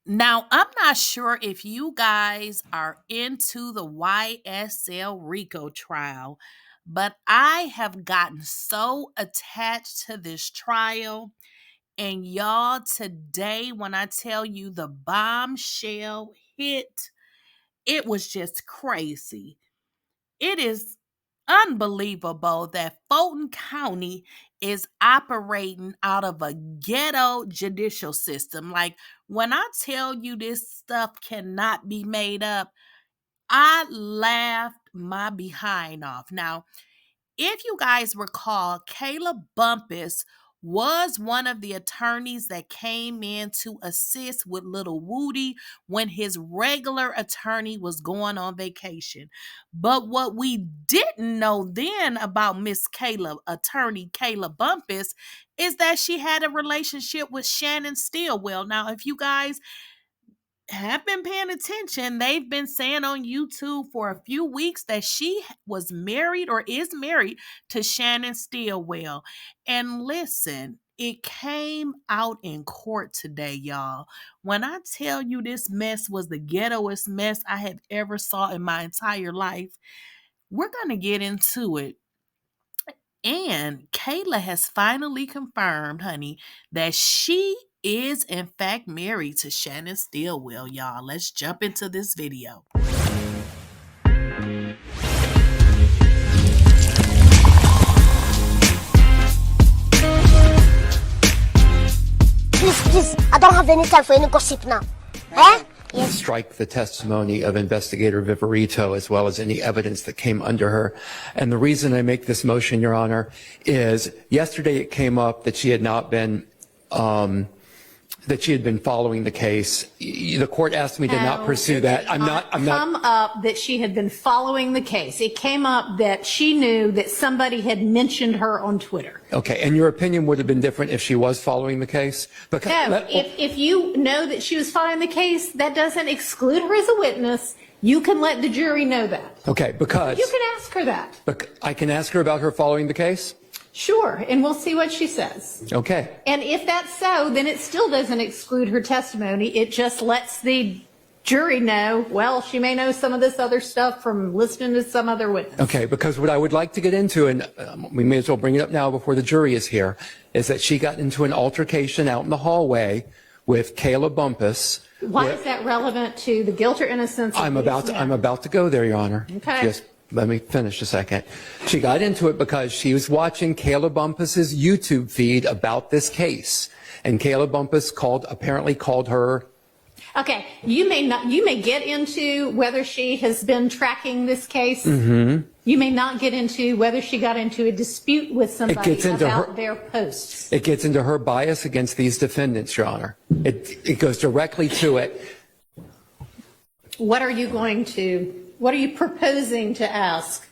Now, I'm not sure if you guys are into the YSL Rico trial, but I have gotten so attached to this trial. And y'all, today, when I tell you the bombshell hit, it was just crazy. It is unbelievable that Fulton County is operating out of a ghetto judicial system. Like, when I tell you this stuff cannot be made up, I laughed my behind off. Now, if you guys recall, Kayla Bumpus was one of the attorneys that came in to assist with little Woody when his regular attorney was going on vacation. But what we didn't know then about Miss Kayla, attorney Kayla Bumpus, is that she had a relationship with Shannon Stillwell. Now, if you guys have been paying attention, they've been saying on YouTube for a few weeks that she was married or is married to Shannon Stillwell. And listen, it came out in court today, y'all. When I tell you this mess was the ghettoest mess I have ever saw in my entire life, we're going to get into it. And Kayla has finally confirmed, honey, that she is in fact married to Shannon Stillwell, y'all. Let's jump into this video. Please, I don't have any time for any gossip now. Eh? Yes. Strike the testimony of Investigator Viverito as well as any evidence that came under her. And the reason I make this motion, Your Honor, is yesterday it came up that she had not been following the case. The court asked me to not pursue that. I'm not. Come up that she had been following the case. It came up that she knew that somebody had mentioned her on Twitter. Okay, and your opinion would have been different if she was following the case? Because no, if you know that she was following the case, that doesn't exclude her as a witness. You can let the jury know that. Okay, because you can ask her that. But I can ask her about her following the case? Sure, and we'll see what she says. Okay. And if that's so, then it still doesn't exclude her testimony. It just lets the jury know, well, she may know some of this other stuff from listening to some other witness. Okay, because what I would like to get into, and we may as well bring it up now before the jury is here, is that she got into an altercation out in the hallway with Kayla Bumpus. Why is that relevant to the guilt or innocence? I'm about to go there, Your Honor. Okay. Just let me finish a second. She got into it because she was watching Kayla Bumpus's YouTube feed about this case, and Kayla Bumpus apparently called her. Okay, you may get into whether she has been tracking this case. Mm-hmm. You may not get into whether she got into a dispute with somebody about their posts. It gets into her bias against these defendants, Your Honor. It goes directly to it. What are you proposing to ask?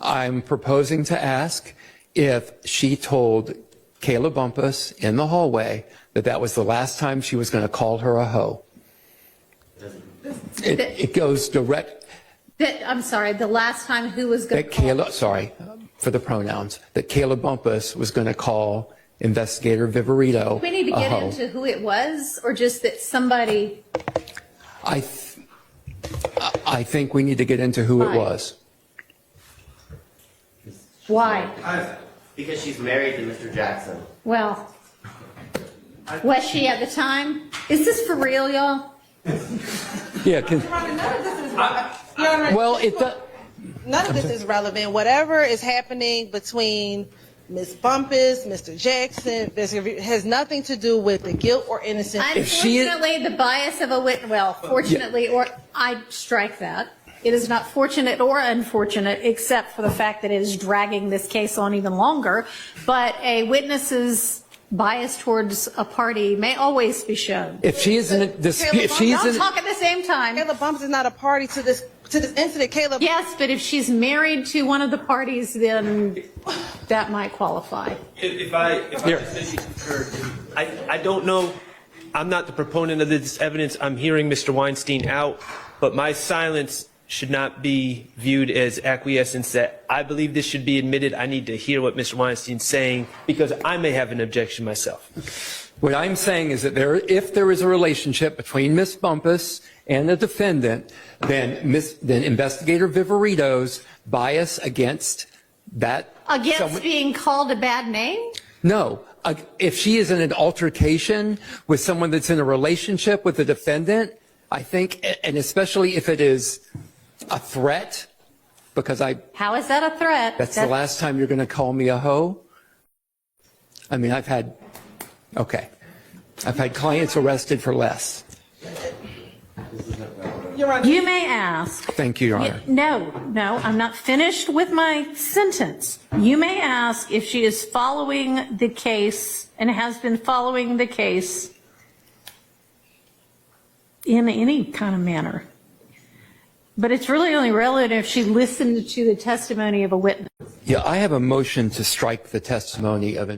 I'm proposing to ask if she told Kayla Bumpus in the hallway that that was the last time she was going to call her a hoe. It goes direct. I'm sorry, the last time who was going to call? Sorry for the pronouns. That Kayla Bumpus was going to call Investigator Viverito. Do we need to get into who it was, or just that somebody? I think we need to get into who it was. Why? Because she's married to Mr. Jackson. Well, was she at the time? Is this for real, y'all? Yeah. None of this is relevant. Whatever is happening between Ms. Bumpus, Mr. Jackson, has nothing to do with the guilt or innocence. Unfortunately, the bias of a witness, well, fortunately, or I strike that. It is not fortunate or unfortunate, except for the fact that it is dragging this case on even longer. But a witness's bias towards a party may always be shown. If she is in a dispute, don't talk at the same time. Kayla Bumpus is not a party to this incident. Kayla. Yes, but if she's married to one of the parties, then that might qualify. If I don't know. I'm not the proponent of this evidence. I'm hearing Mr. Weinstein out, but my silence should not be viewed as acquiescence, that I believe this should be admitted. I need to hear what Mr. Weinstein's saying because I may have an objection myself. What I'm saying is that if there is a relationship between Ms. Bumpus and the defendant, then Investigator Viverito's bias against that. Against being called a bad name? No. If she is in an altercation with someone that's in a relationship with the defendant, I think, and especially if it is a threat, because How is that a threat? That's the last time you're going to call me a hoe? I mean, I've had clients arrested for less. You may ask. Thank you, Your Honor. No, I'm not finished with my sentence. You may ask if she is following the case and has been following the case in any kind of manner. But it's really only relevant if she listened to the testimony of a witness. Yeah, I have a motion to strike the testimony of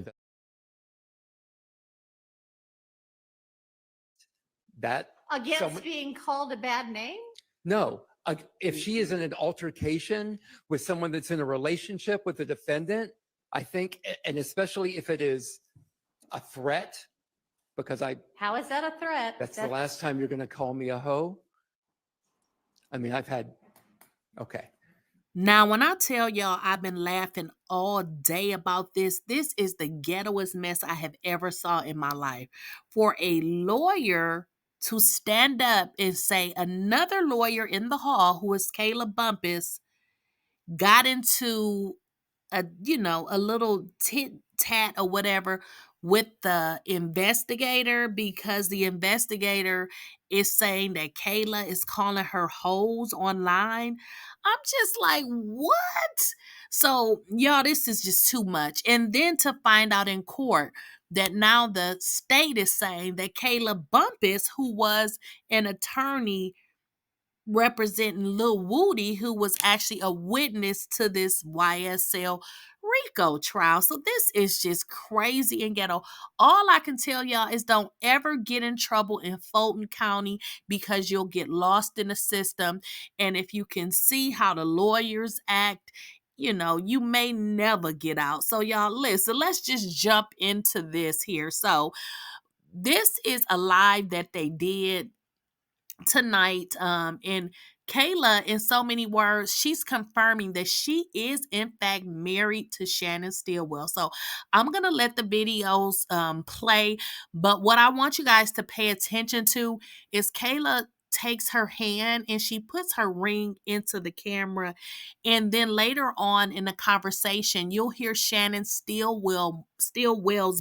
that. Against being called a bad name? No. If she is in an altercation with someone that's in a relationship with the defendant, I think, and especially if it is a threat, because How is that a threat? That's the last time you're going to call me a hoe? I mean, Now, when I tell y'all I've been laughing all day about this is the ghettoest mess I have ever saw in my life. For a lawyer to stand up and say another lawyer in the hall, who is Kayla Bumpus, got into a little tit tat or whatever with the investigator, because the investigator is saying that Kayla is calling her hoes online. I'm just like, what? So, y'all, this is just too much. And then to find out in court that now the state is saying that Kayla Bumpus, who was an attorney representing Lil Woody, who was actually a witness to this YSL Rico trial. So this is just crazy and ghetto. All I can tell y'all is don't ever get in trouble in Fulton County, because you'll get lost in the system. And if you can see how the lawyers act, you may never get out. So y'all, listen, let's just jump into this here. So this is a live that they did tonight, and Kayla, in so many words, she's confirming that she is in fact married to Shannon Stillwell. So I'm gonna let the videos play, but what I want you guys to pay attention to is Kayla takes her hand and she puts her ring into the camera, and then later on in the conversation you'll hear Shannon Stillwell's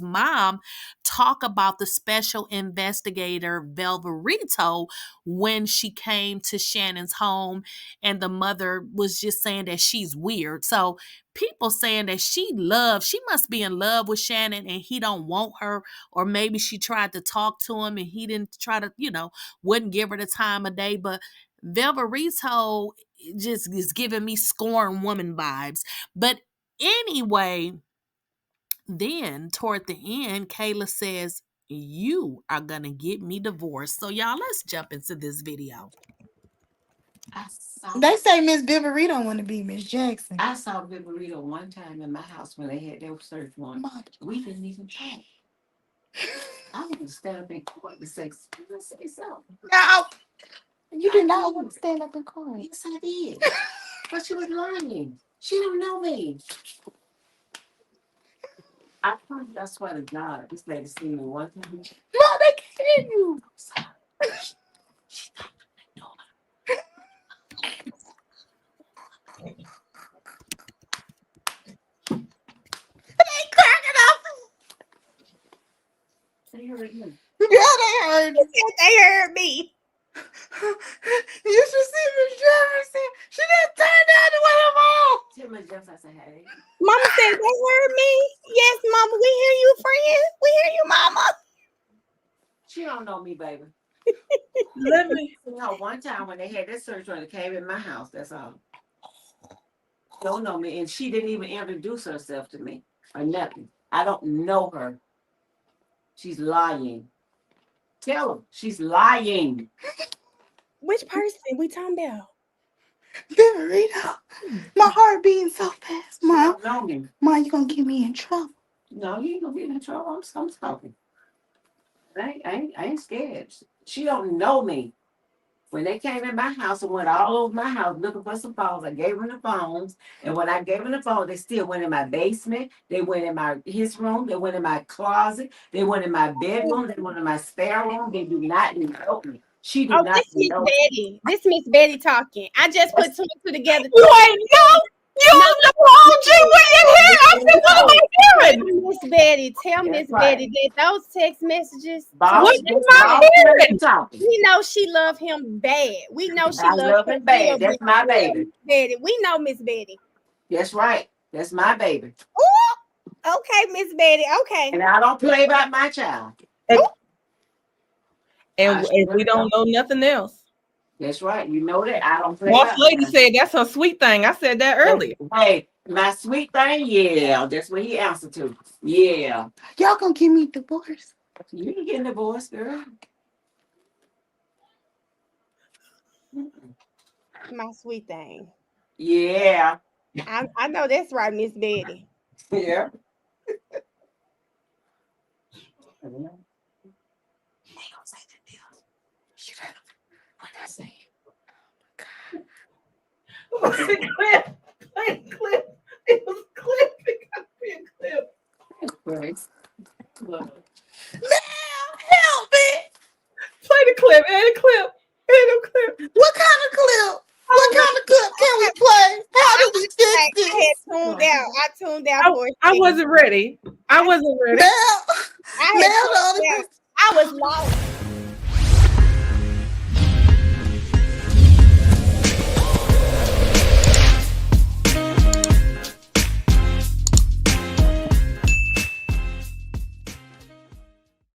mom talk about the special investigator Velverito when she came to Shannon's home, and the mother was just saying that she's weird. So people saying that she must be in love with Shannon and he don't want her, or maybe she tried to talk to him and he didn't try to, wouldn't give her the time of day. But Velverito just is giving me scorn woman vibes. But anyway, then toward the end, Kayla says, "You are gonna get me divorced." So y'all, let's jump into this video. They say Miss Viverito want to be Miss Jackson. I saw Viverito one time in my house when they had their search warrant. We didn't even talk. I want to stand up in court and say something. No, you did not want to stand up in court. Yes, I did. But she was lying. She don't know me. I swear to God, this lady seen me one time. No, they can't hear you. She thought they know They cracking up. They heard you. Yeah, they heard you. They heard me. You should see Miss Jefferson. She didn't turn down the window. Tell Miss Jefferson, I said, hey. Mama said they heard me. Yes, Mama, we hear you, friend. We hear you, Mama. She don't know me, baby. Let me. One time when they had that search warrant, they came in my house. That's all. Don't know me, and she didn't even introduce herself to me or nothing. I don't know her. She's lying. Tell her she's lying. Which person we talking about? Rita, my heart beating so fast, She Mom. don't know me. Mom, you gonna get me in trouble? No, you ain't gonna get in trouble. I'm talking. I ain't scared. She don't know me. When they came in my house and went all over my house looking for some phones, I gave them the phones. And when I gave them the phone, they still went in my basement. They went in his room. They went in my closet. They went in my bedroom. They went in my spare room. They do not know me. She do Oh, not this Miss know me. Betty. This Miss Betty talking. I just put two and two together. You ain't know. You was the wrong G when you hear. I said, what am I hearing? Miss Betty, tell That's Miss right. Betty that those text messages. Boss, What am I boss, hearing? talking. We know she love him bad. We know she I love love him bad. That's my baby. Miss Betty. We know Miss Betty. That's right. That's my baby. Ooh, okay, Miss Betty. Okay. And I don't play about my child. And we don't know nothing else. That's right. You know that. I don't play Boss about lady mine. said that's her sweet thing. I said that earlier. Hey, my sweet thing, yeah. That's what he answered to. Yeah. Y'all gonna get me divorced? You ain't getting divorced, girl. My sweet thing. Yeah. I know that's right, Miss Betty. Yeah. Play a clip. It was a clip. It got to be a clip. Grace. Look. Help me! Play the clip. Add a clip. Add a clip. What kind of clip? What kind of clip can we play? How do we fix I this? had tuned out. I tuned out for a I wasn't ready. I wasn't ready. Now, I had now the tuned only out. I was lost.